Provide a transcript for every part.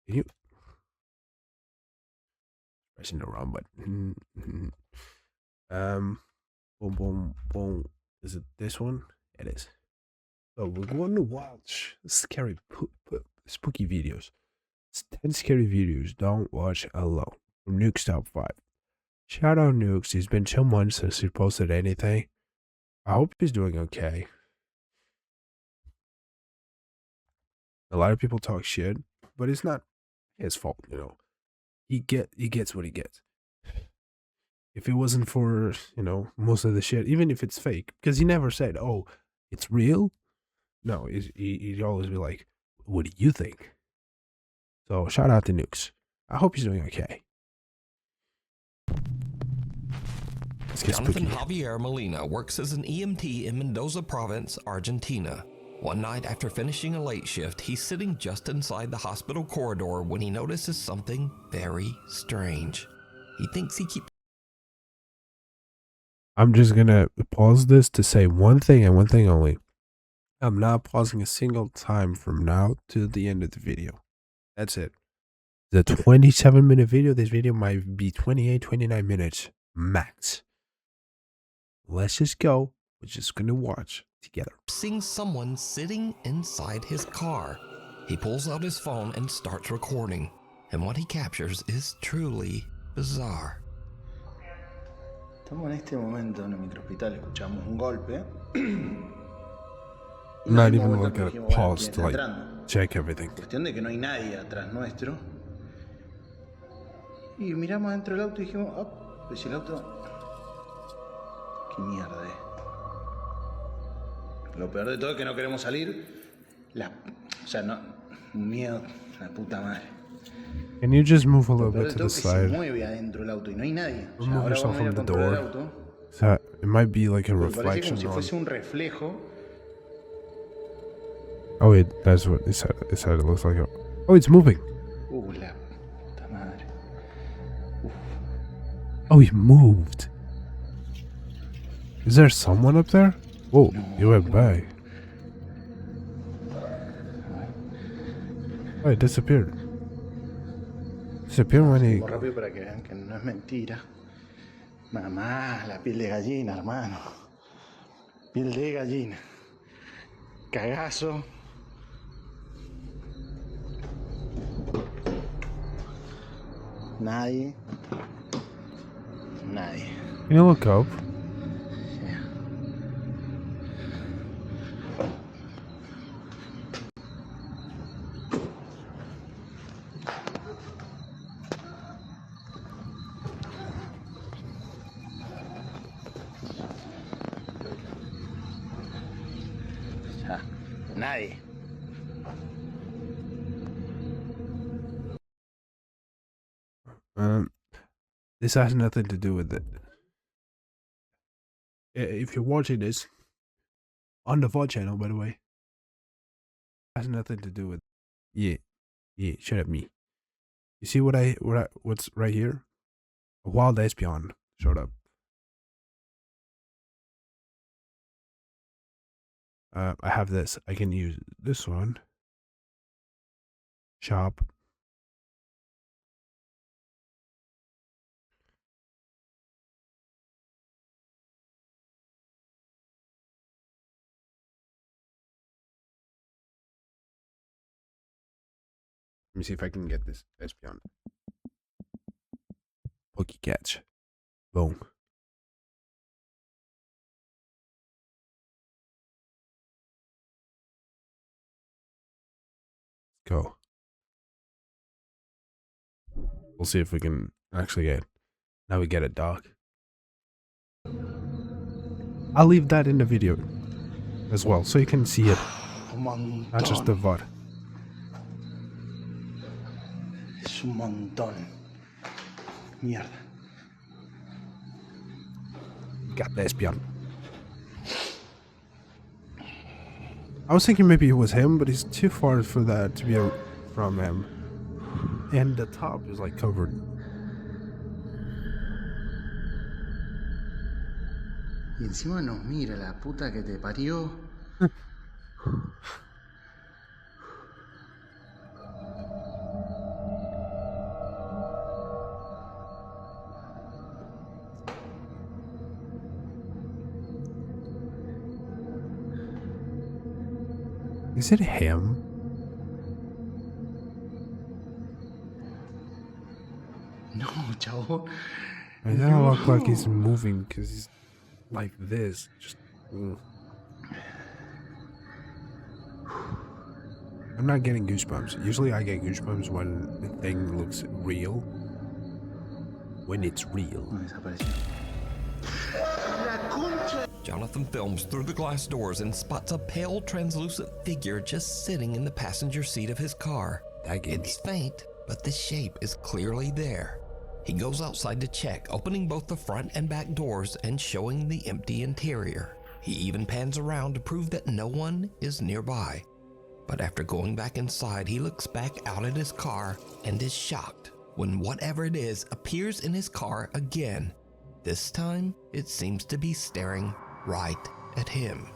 Can you pressing the wrong button? Boom, boom, boom. Is it this one? It is. So we're going to watch scary, spooky videos. It's 10 scary videos. Don't watch alone. From Nuke's Top 5. Shout out Nukes. It's been 2 months since he posted anything. I hope he's doing okay. A lot of people talk shit, but it's not his fault, you know. He gets what he gets. If it wasn't for, you know, most of the shit, even if it's fake, because he never said, "Oh, it's real." No, he'd always be like, "What do you think?" So shout out to Nukes. I hope he's doing okay. Let's get Jonathan spooky. Javier Molina works as an EMT in Mendoza Province, Argentina. One night after finishing a late shift, he's sitting just inside the hospital corridor when he notices something very strange. He thinks he keeps I'm just gonna pause this to say one thing and one thing only. I'm not pausing a single time from now to the end of the video. That's it. The 27-minute video, this video might be 28, 29 minutes max. Let's just go. We're just gonna watch together. seeing someone sitting inside his car. He pulls out his phone and starts recording, and what he captures is truly bizarre. Estamos en este momento en el microhospital, escuchamos un golpe. Not even like a pause to like check everything. Cuestión de que no hay nadie atrás nuestro. Y miramos dentro del auto y dijimos, oh, pues el auto... ¿Qué mierda es? Lo peor de todo es que no queremos salir. O sea, no... Un miedo, la puta madre. Can you just move a little Lo peor bit de to todo the es que se side? mueve adentro el auto y no hay nadie. O sea, Remove ahora yourself vamos a ir from a the controlar el door. auto. So it might be like a Porque parece reflection como si on. fuese un reflejo. Oh wait, that's what it said. It said it looks like. Oh, it's moving. La puta madre. Oh, he moved. Is there someone up there? Whoa, he went by. Oh, it disappeared. Disappeared when he... Vamos rápido para que vean que no es mentira. Mamá, la piel de gallina, hermano. Piel de gallina. Cagazo. Nadie. Nadie. Can you look up? Yeah. Ya. Nadie. This has nothing to do with it. If you're watching this on the VOD channel, by the way, has nothing to do with. Yeah, shut up, me. You see what's right here? A wild espion showed up. I have this. I can use this one. Shop. Let me see if I can get this espion. Pokey catch. Boom. Let's go. We'll see if we can actually get. Now we get it, dog. I'll leave that in the video as well, so you can see it. Not just the VOD. Es un montón. Mierda. Got the espion. I was thinking maybe it was him, but he's too far for that to be from him. And the top is like covered. Y encima nos mira la puta que te parió. Is it him? No, chavo. It doesn't look like he's moving because he's like this. Just. I'm not getting goosebumps. Usually I get goosebumps when the thing looks real. When it's real. Jonathan films through the glass doors and spots a pale, translucent figure just sitting in the passenger seat of his car. It's faint, but the shape is clearly there. He goes outside to check, opening both the front and back doors and showing the empty interior. He even pans around to prove that no one is nearby. But after going back inside, he looks back out at his car and is shocked when whatever it is appears in his car again. This time, it seems to be staring right at him.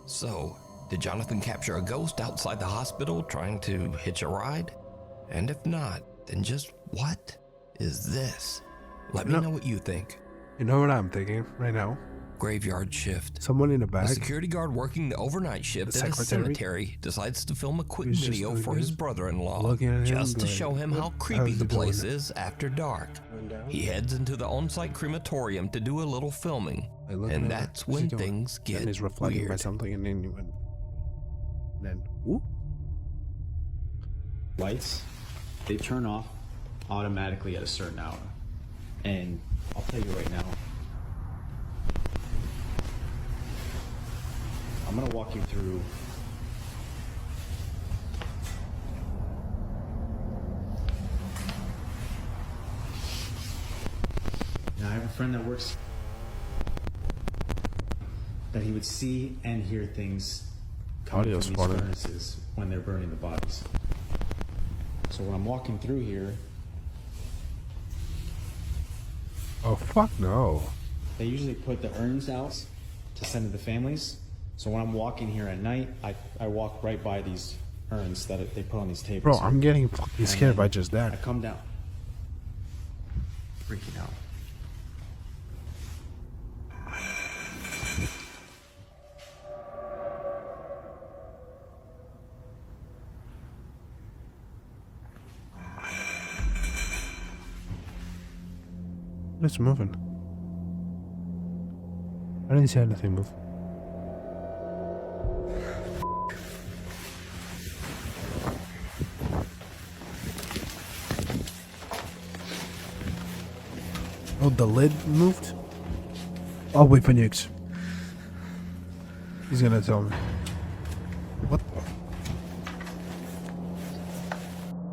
So, did Jonathan capture a ghost outside the hospital trying to hitch a ride? And if not, then just what is this? Let me know what you think. You know what I'm thinking right now? Graveyard shift. Someone in the A back. security guard working the overnight shift at a cemetery decides to film a quick video for his brother-in-law just to show him how creepy the place is after dark. He heads into the on-site crematorium to do a little filming, and that's when things get he's reflecting by weird. something, and then you went. Then, ooh. Lights, they turn off automatically at a certain hour. And I'll tell you right now, I'm gonna walk you through now. I have a friend that works that he would see and hear things coming Audio's from these funny. furnaces when they're burning the bodies. So when I'm walking through here, Oh, fuck no. they usually put the urns out to send to the families. So when I'm walking here at night, I walk right by these urns that they put on these tables. Bro, here. I'm getting fucking scared by just I that. come down, freaking out. It's moving. I didn't see anything move. Oh, the lid moved? I'll wait for nukes. He's gonna tell me. What the?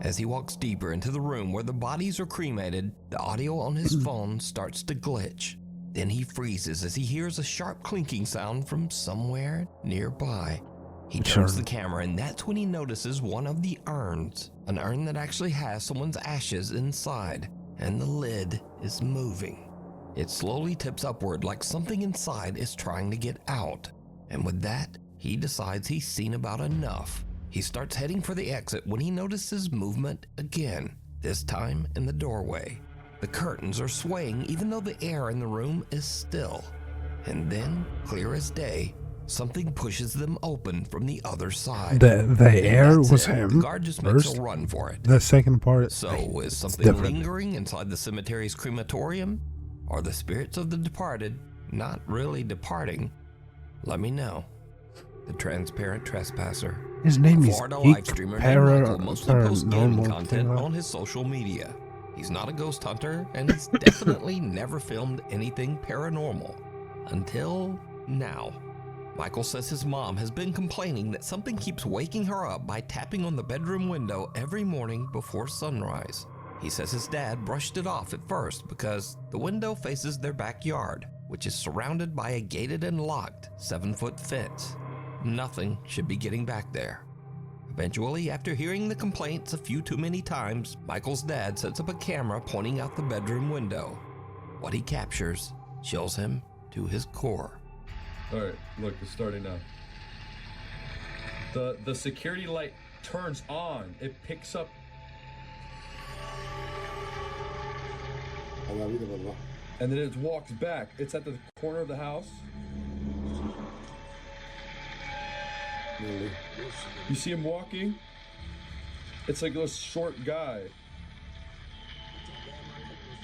As he walks deeper into the room where the bodies are cremated, the audio on his phone starts to glitch. Then he freezes as he hears a sharp clinking sound from somewhere nearby. He turns the camera, and that's when he notices one of the urns, an urn that actually has someone's ashes inside, and the lid is moving. It slowly tips upward like something inside is trying to get out. And with that, he decides he's seen about enough. He starts heading for the exit when he notices movement again, this time in the doorway. The curtains are swaying even though the air in the room is still. And then, clear as day, something pushes them open from the other side. The air was The him guard just makes first. a run for it. The second part. So, is something different. lingering inside the cemetery's crematorium? Are the spirits of the departed not really departing? Let me know. The Transparent Trespasser. His name is Florida live streamer named Michael mostly posts gaming content on his social media. He's not a ghost hunter, and he's definitely never filmed anything paranormal. Until now. Michael says his mom has been complaining that something keeps waking her up by tapping on the bedroom window every morning before sunrise. He says his dad brushed it off at first because the window faces their backyard, which is surrounded by a gated and locked 7-foot fence. Nothing should be getting back there. Eventually, after hearing the complaints a few too many times, Michael's dad sets up a camera pointing out the bedroom window. What he captures chills him to his core. All right, look, it's starting now. The security light turns on. It picks up. And then it walks back. It's at the corner of the house. Really? You see him walking? It's like a short guy.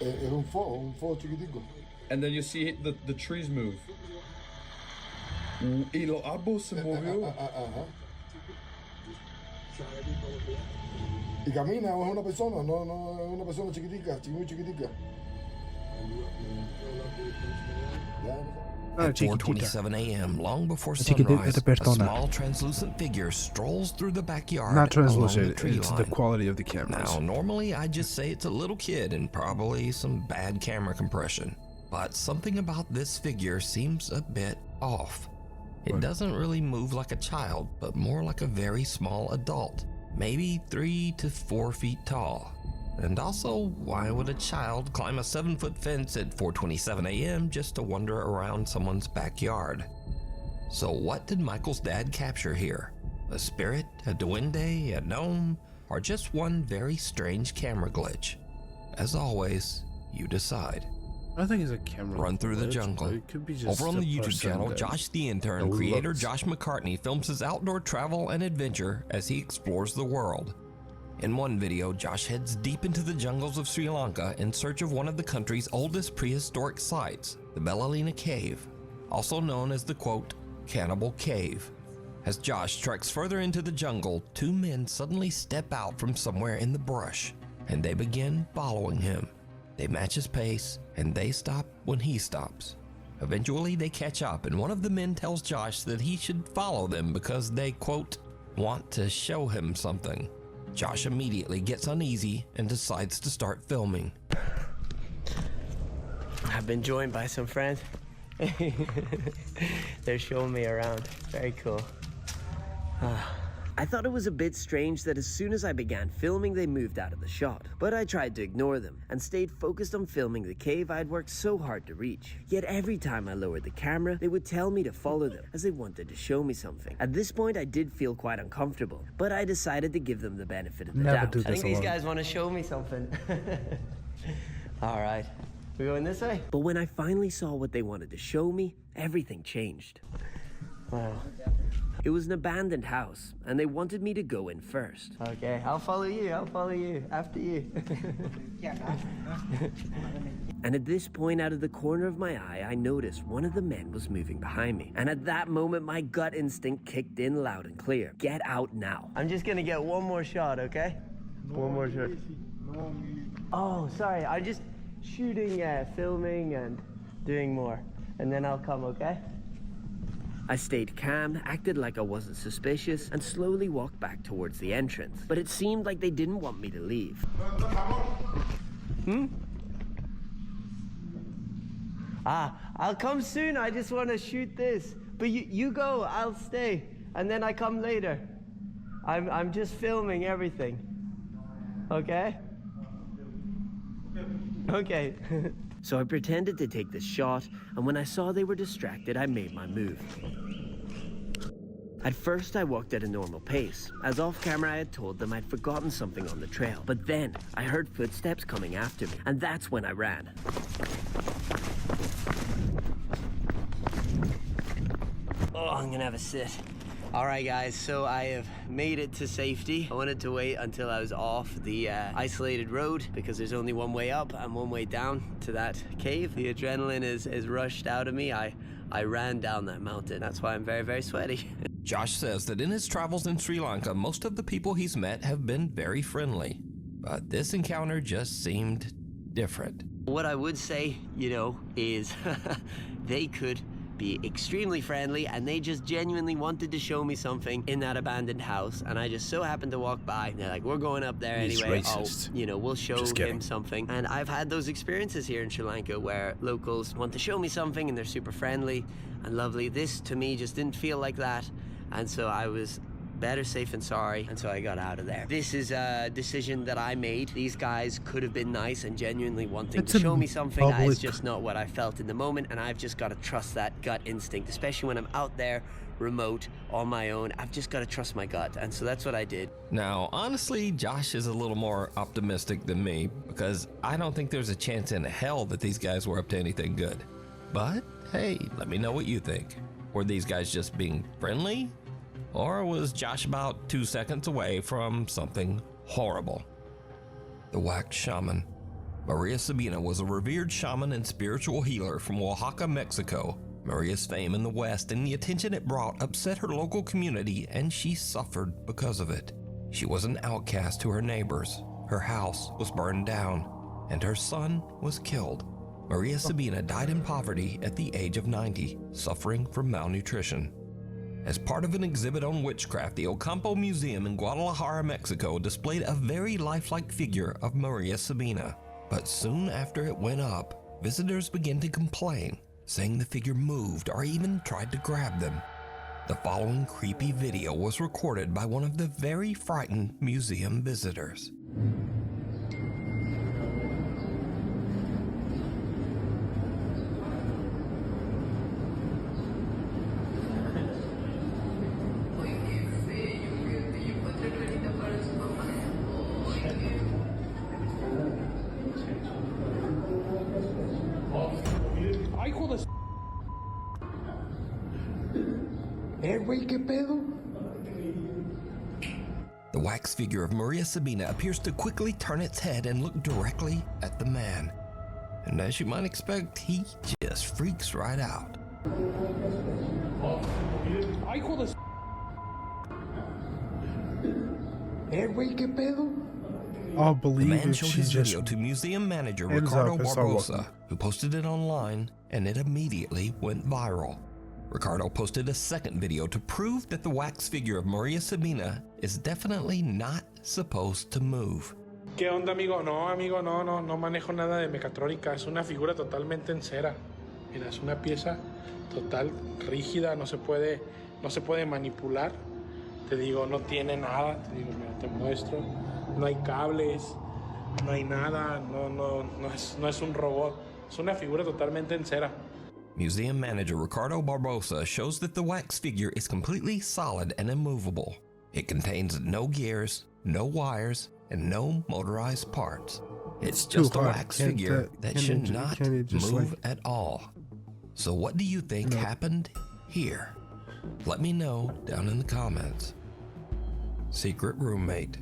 Es un fuego chiquitico. And then you see the trees move. Y los árboles se movió. Ajá. Y camina, es una persona, no es una persona chiquitica, muy chiquitica. At 4:27 a.m., long before Chiquitita sunrise, a persona. small translucent figure strolls through the backyard Not along the translucent, tree it's line. the quality of the cameras. Now, normally I'd just say it's a little kid and probably some bad camera compression. But something about this figure seems a bit off. It doesn't really move like a child, but more like a very small adult, maybe 3 to 4 feet tall. And also, why would a child climb a 7-foot fence at 4:27 a.m. just to wander around someone's backyard? So what did Michael's dad capture here? A spirit, a duende, a gnome, or just one very strange camera glitch? As always, you decide. I think it's a camera. Run through the glitch, jungle. but it could be just Over on a the YouTube person channel, that- Josh the Intern, that creator looks- Josh McCartney films his outdoor travel and adventure as he explores the world. In one video, Josh heads deep into the jungles of Sri Lanka in search of one of the country's oldest prehistoric sites, the Belalina Cave, also known as the quote, Cannibal Cave. As Josh treks further into the jungle, two men suddenly step out from somewhere in the brush, and they begin following him. They match his pace, and they stop when he stops. Eventually, they catch up, and one of the men tells Josh that he should follow them because they, quote, want to show him something. Josh immediately gets uneasy and decides to start filming. I've been joined by some friends. They're showing me around. Very cool. I thought it was a bit strange that as soon as I began filming, they moved out of the shot. But I tried to ignore them and stayed focused on filming the cave I'd worked so hard to reach. Yet every time I lowered the camera, they would tell me to follow them as they wanted to show me something. At this point, I did feel quite uncomfortable, but I decided to give them the benefit of the Never doubt. do I think this these alone. guys want to show me something. All right. We going this way? But when I finally saw what they wanted to show me, everything changed. Wow. It was an abandoned house, and they wanted me to go in first. Okay, I'll follow you, after you. And at this point, out of the corner of my eye, I noticed one of the men was moving behind me. And at that moment, my gut instinct kicked in loud and clear. Get out now. I'm just gonna get one more shot, okay? One more shot. Oh, sorry, I'm just shooting, filming, and doing more. And then I'll come, okay? I stayed calm, acted like I wasn't suspicious, and slowly walked back towards the entrance. But it seemed like they didn't want me to leave. I'll come soon. I just want to shoot this. But you go, I'll stay. And then I come later. I'm just filming everything. Okay? Okay. So I pretended to take the shot, and when I saw they were distracted, I made my move. At first, I walked at a normal pace, as off camera I had told them I'd forgotten something on the trail. But then, I heard footsteps coming after me, and that's when I ran. Oh, I'm gonna have a sit. All right, guys, so I have made it to safety. I wanted to wait until I was off the isolated road because there's only one way up and one way down to that cave. The adrenaline is rushed out of me. I ran down that mountain. That's why I'm very, very sweaty. Josh says that in his travels in Sri Lanka, most of the people he's met have been very friendly. But this encounter just seemed different. What I would say, is they could be extremely friendly, and they just genuinely wanted to show me something in that abandoned house, and I just so happened to walk by, and they're like, we're going up there He's anyway. racist. We'll show Just kidding. him something. And I've had those experiences here in Sri Lanka where locals want to show me something and they're super friendly and lovely. This to me just didn't feel like that, and so I was better safe than sorry, and so I got out of there. This is a decision that I made. These guys could have been nice and genuinely wanting It's to a show me something. That is public- just not what I felt in the moment, and I've just got to trust that gut instinct, especially when I'm out there remote on my own. I've just got to trust my gut, and so that's what I did. Now, honestly, Josh is a little more optimistic than me because I don't think there's a chance in hell that these guys were up to anything good. But hey, let me know what you think. Were these guys just being friendly? Or was Josh about 2 seconds away from something horrible? The wax shaman. Maria Sabina was a revered shaman and spiritual healer from Oaxaca, Mexico. Maria's fame in the West and the attention it brought upset her local community, and she suffered because of it. She was an outcast to her neighbors. Her house was burned down, and her son was killed. Maria Sabina died in poverty at the age of 90, suffering from malnutrition. As part of an exhibit on witchcraft, the Ocampo Museum in Guadalajara, Mexico displayed a very lifelike figure of Maria Sabina. But soon after it went up, visitors began to complain, saying the figure moved or even tried to grab them. The following creepy video was recorded by one of the very frightened museum visitors. Güey, ¿qué pedo? The wax figure of Maria Sabina appears to quickly turn its head and look directly at the man. And as you might expect, he just freaks right out. Güey, ¿qué pedo? I'll The believe man if showed she his just video to museum manager ends Ricardo up and start Barbosa, walking. who posted it online, and it immediately went viral. Ricardo posted a second video to prove that the wax figure of Maria Sabina is definitely not supposed to move. ¿Qué onda, amigo? No, no manejo nada de mecatrónica. Es una figura totalmente en cera. Mira, es una pieza total, rígida, no se puede manipular. Te digo, no tiene nada. Te digo, mira, te muestro. No hay cables, no hay nada, no es un robot. Es una figura totalmente en cera. Museum manager Ricardo Barbosa shows that the wax figure is completely solid and immovable. It contains no gears, no wires, and no motorized parts. It's just a hard. wax Can't figure that- that can't should it- not can't it just, move like- at all. So what do you think No. happened here? Let me know down in the comments. Secret roommate.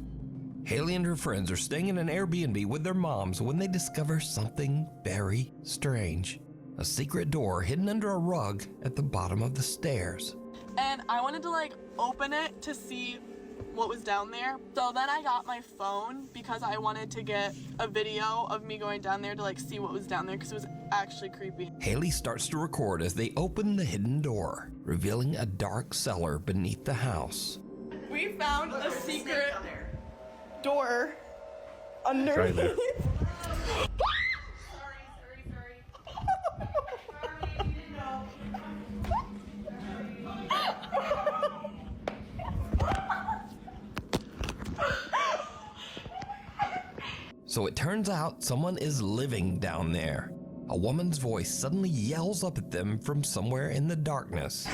Haley and her friends are staying in an Airbnb with their moms when they discover something very strange. A secret door hidden under a rug at the bottom of the stairs. And I wanted to like open it to see what was down there. So then I got my phone because I wanted to get a video of me going down there to like see what was down there because it was actually creepy. Haley starts to record as they open the hidden door, revealing a dark cellar beneath the house. We found a secret door underneath. Right there. So it turns out someone is living down there. A woman's voice suddenly yells up at them from somewhere in the darkness.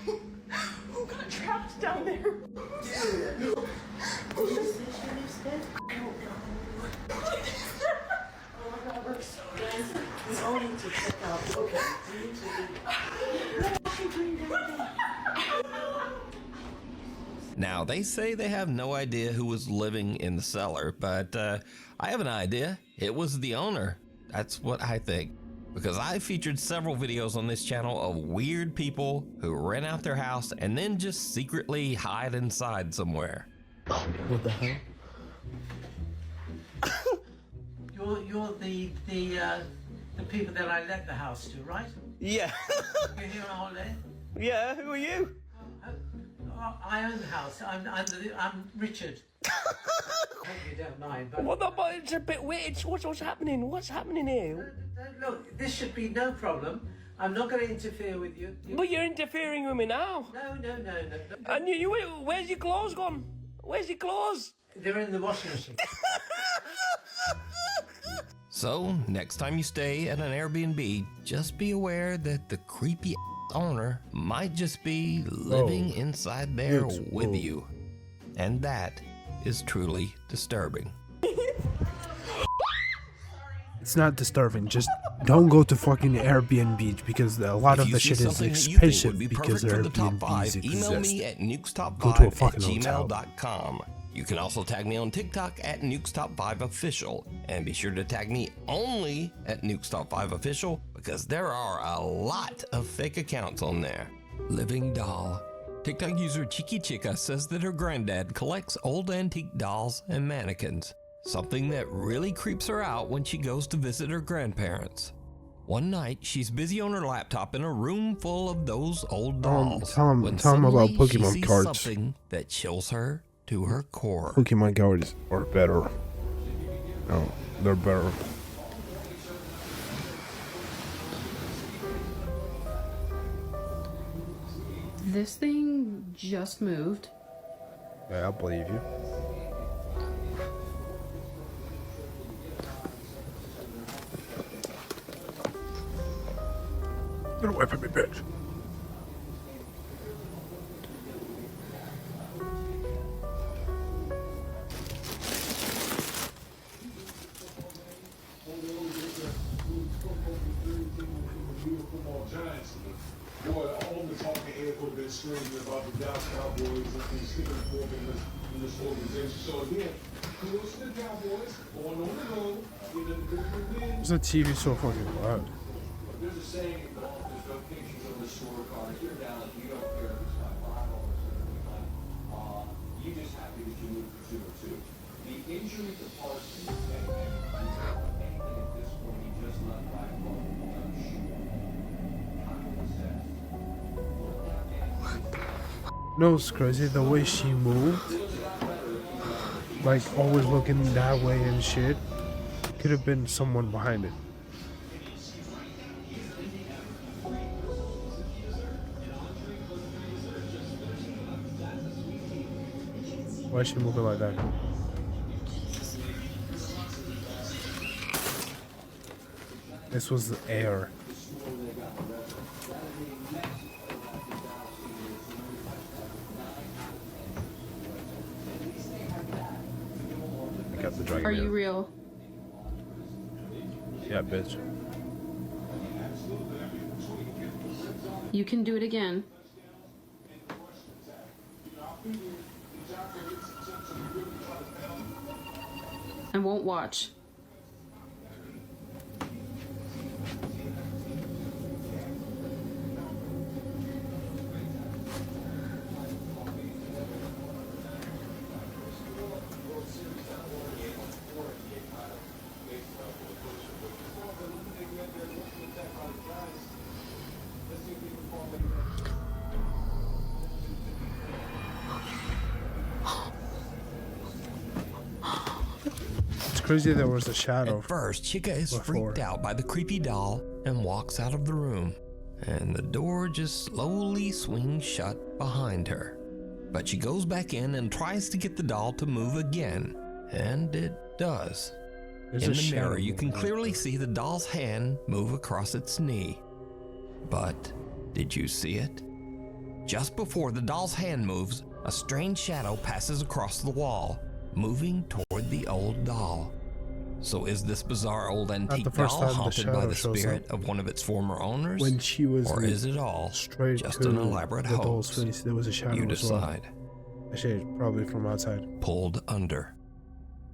Who got trapped down there? Now, they say they have no idea who was living in the cellar, but I have an idea. It was the owner. That's what I think. Because I featured several videos on this channel of weird people who rent out their house and then just secretly hide inside somewhere. What the hell? You're the people that I let the house to, right? Yeah. You're here on holiday? Yeah, who are you? I own the house. I'm Richard. I hope you don't mind, but Well, no, but it's a bit weird. What's happening? What's happening here? look, this should be no problem. I'm not going to interfere with you. But you're interfering with me now. No. And you, where's your clothes gone? Where's your clothes? They're in the washing machine. So, next time you stay at an Airbnb, just be aware that the creepy owner might just be living inside there It's with cool. you. And that is truly disturbing. It's not disturbing. Just don't go to fucking Airbnb because a lot of the shit is expensive because Airbnbs email exist. me at Go to a fucking hotel. nukestop5@gmail.com. You can also tag me on TikTok at nukestop5official, and be sure to tag me only at nukestop5official because there are a lot of fake accounts on there. Living doll. TikTok user Chiqui Chica says that her granddad collects old antique dolls and mannequins, something that really creeps her out when she goes to visit her grandparents. One night, she's busy on her laptop in a room full of those old dolls. Tell him about suddenly she Pokemon sees cards. something that chills her to her core. Pokemon cards are better. No, they're better. This thing just moved. Yeah, I believe you. Get away from me, bitch. Boy, all the talking head would have been screaming about the Dallas Cowboys and the sticking fork in this organization. So again, kudos to the Cowboys going on the road, getting a good win. What's the TV so fucking loud? There's a saying in golf, there's no pictures on the scorecard. If you're down, you don't care if it's by $5 or anything. You just happy that you moved to 2-2. The injury to Parsons and anything at this point, he just let by a ball. No, it's crazy the way she moved. Like, always looking that way and shit. Could have been someone behind it. Why is she moving like that? This was the air. I got the dragon. Are you real? Yeah, bitch. You can do it again. I won't watch. Crazy there was a shadow. At first, Chica is freaked out by the creepy doll and walks out of the room, and the door just slowly swings shut behind her. But she goes back in and tries to get the doll to move again, and it does. In the mirror, you can clearly see the doll's hand move across its knee. But did you see it? Just before the doll's hand moves, a strange shadow passes across the wall, moving toward the old doll. So is this bizarre old antique doll haunted by the spirit of one of its former owners? When she was or is it all straight just to an elaborate the hoax? doll's face, there was a shadow. You decide. Actually, probably from outside. Pulled under.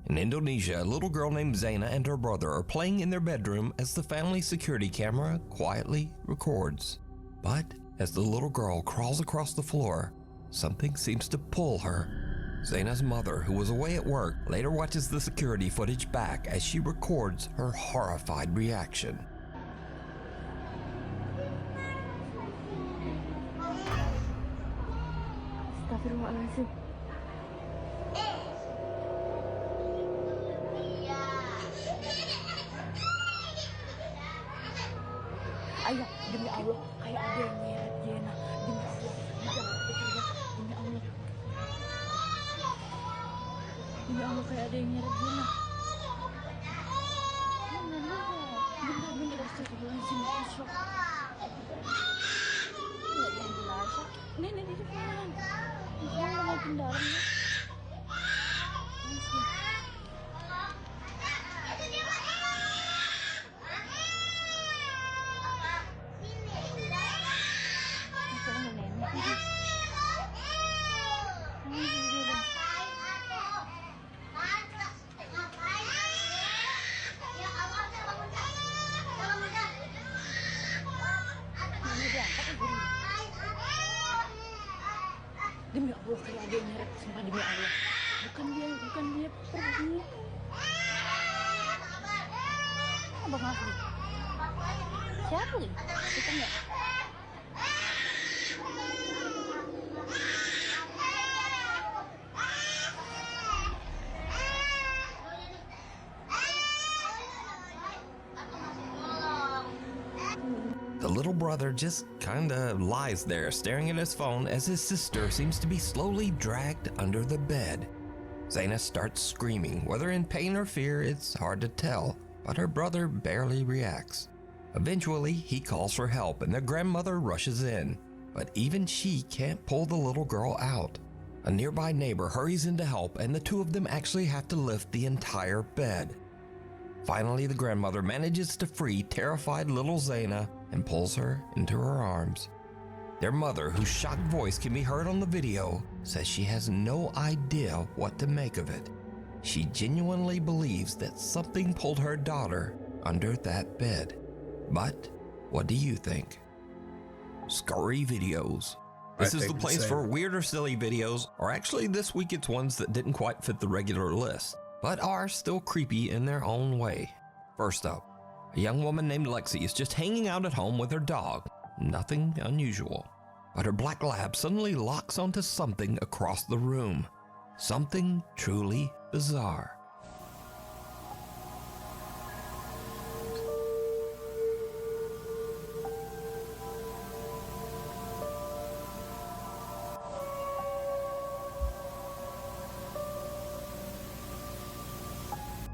In Indonesia, a little girl named Zaina and her brother are playing in their bedroom as the family security camera quietly records. But as the little girl crawls across the floor, something seems to pull her. Zaina's mother, who was away at work, later watches the security footage back as she records her horrified reaction. Astagfirullahaladzim. Ayah, demi Allah, kayak ada yang nyeret Jena. Demi Allah, jangan begitu ya. Demi Allah. Demi Allah, kayak ada yang nyeret Jena. Bener-bener astagfirullahaladzim. Nggak yang jelas. Nenek di depan. Jangan makin dalam ya. Demi Allah, kayak ada yang nyeret, sumpah demi Allah. Bukan dia pergi. Abang Afri. Siapa nih? Kita nggak? The little brother just kinda lies there staring at his phone as his sister seems to be slowly dragged under the bed. Zaina starts screaming. Whether in pain or fear, it's hard to tell, but her brother barely reacts. Eventually, he calls for help and their grandmother rushes in, but even she can't pull the little girl out. A nearby neighbor hurries in to help and the two of them actually have to lift the entire bed. Finally, the grandmother manages to free terrified little Zaina and pulls her into her arms. Their mother, whose shocked voice can be heard on the video, says she has no idea what to make of it. She genuinely believes that something pulled her daughter under that bed. But what do you think? Scary videos. This is the place for weird or silly videos, or actually this week it's ones that didn't quite fit the regular list, but are still creepy in their own way. First up, a young woman named Lexi is just hanging out at home with her dog. Nothing unusual. But her black lab suddenly locks onto something across the room. Something truly bizarre.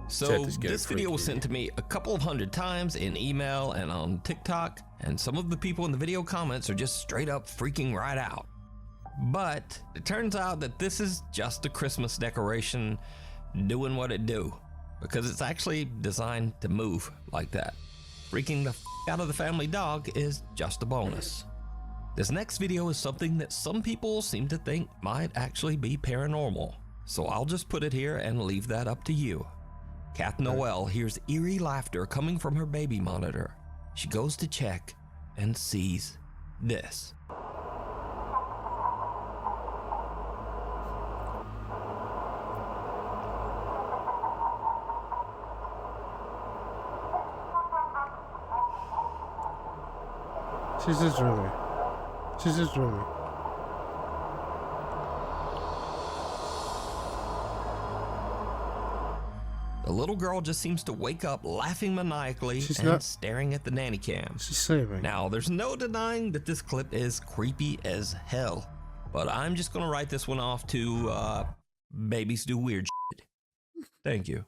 So this video was sent to me a couple of hundred times in email and on TikTok, and some of the people in the video comments are just straight up freaking right out. But it turns out that this is just a Christmas decoration doing what it do, because it's actually designed to move like that. Freaking the out of the family dog is just a bonus. This next video is something that some people seem to think might actually be paranormal, so I'll just put it here and leave that up to you. Kath Noel hears eerie laughter coming from her baby monitor. She goes to check and sees this. She's just dreaming. She's just dreaming. The little girl just seems to wake up laughing maniacally and staring at the nanny cam. She's sleeping. Now, there's no denying that this clip is creepy as hell, but I'm just gonna write this one off to babies do weird shit. Thank you.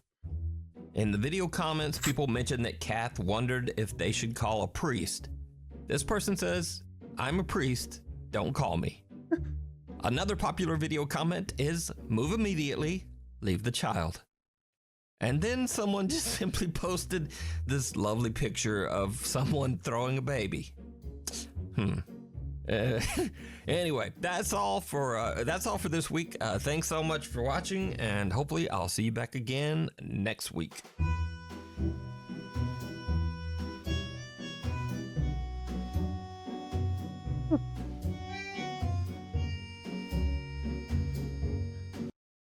In the video comments, people mentioned that Kath wondered if they should call a priest. This person says, "I'm a priest, don't call me." Another popular video comment is, "Move immediately, leave the child." And then someone just simply posted this lovely picture of someone throwing a baby. Anyway, that's all for this week. Thanks so much for watching, and hopefully I'll see you back again next week.